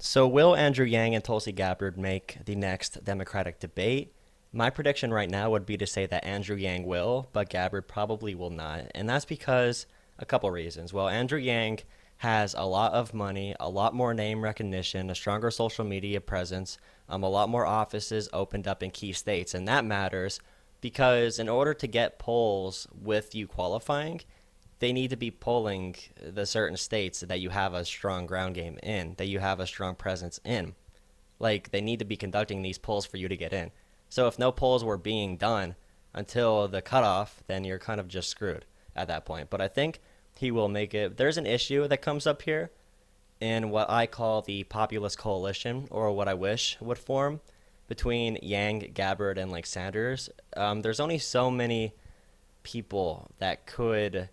So will Andrew Yang and Tulsi Gabbard make the next Democratic debate? My prediction right now would be to say that Andrew Yang will, but Gabbard probably will not. And that's because a couple reasons. Well, Andrew Yang has a lot of money, a lot more name recognition, a stronger social media presence, a lot more offices opened up in key states. And that matters because in order to get polls with you qualifying, they need to be polling the certain states that you have a strong ground game in, that you have a strong presence in. Like, they need to be conducting these polls for you to get in. So if no polls were being done until the cutoff, then you're kind of just screwed at that point. But I think he will make it. There's an issue that comes up here in what I call the populist coalition, or what I wish would form between Yang, Gabbard, and like Sanders. There's only so many people that could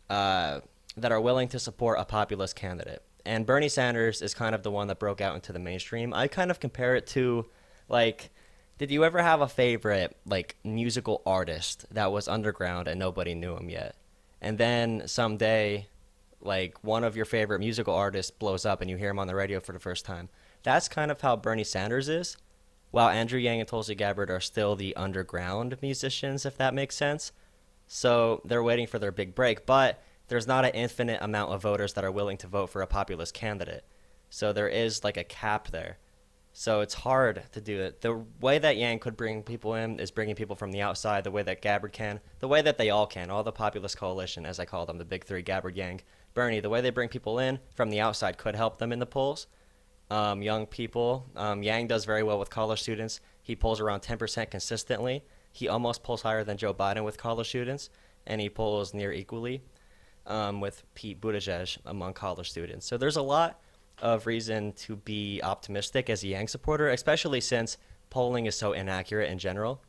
that are willing to support a populist candidate. And Bernie Sanders is kind of the one that broke out into the mainstream. I kind of compare it to, like, did you ever have a favorite, like, musical artist that was underground and nobody knew him yet? And then someday, like, one of your favorite musical artists blows up and you hear him on the radio for the first time. That's kind of how Bernie Sanders is, while Andrew Yang and Tulsi Gabbard are still the underground musicians, if that makes sense. So they're waiting for their big break, but there's not an infinite amount of voters that are willing to vote for a populist candidate. So there is like a cap there. So it's hard to do it. The way that Yang could bring people in is bringing people from the outside, the way that Gabbard can, the way that they all can, all the populist coalition, as I call them, the big three, Gabbard, Yang, Bernie, the way they bring people in from the outside could help them in the polls. Young people, Yang does very well with college students. He polls around 10% consistently. He almost polls higher than Joe Biden with college students, and he polls near equally with Pete Buttigieg among college students. So there's a lot of reason to be optimistic as a Yang supporter, especially since polling is so inaccurate in general.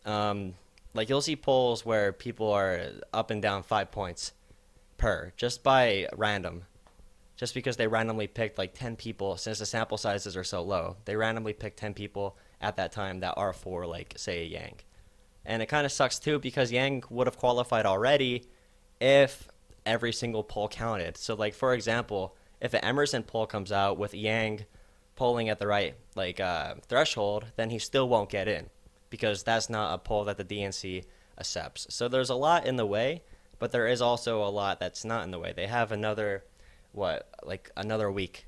Like, you'll see polls where people are up and down 5 points just by random. Just because they randomly picked like 10 people, since the sample sizes are so low, they randomly picked 10 people at that time that are for, like, say, a Yang. And it kind of sucks too because Yang would have qualified already if every single poll counted. So, like, for example, if an Emerson poll comes out with Yang polling at the right threshold, then he still won't get in because that's not a poll that the DNC accepts. So there's a lot in the way, but there is also a lot that's not in the way. They have another week.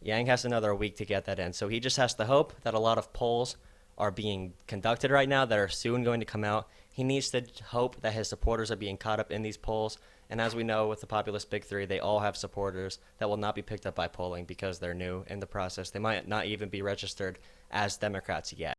Yang has another week to get that in. So he just has to hope that a lot of polls are being conducted right now that are soon going to come out. He needs to hope that his supporters are being caught up in these polls. And as we know with the populist big three, they all have supporters that will not be picked up by polling because they're new in the process. They might not even be registered as Democrats yet.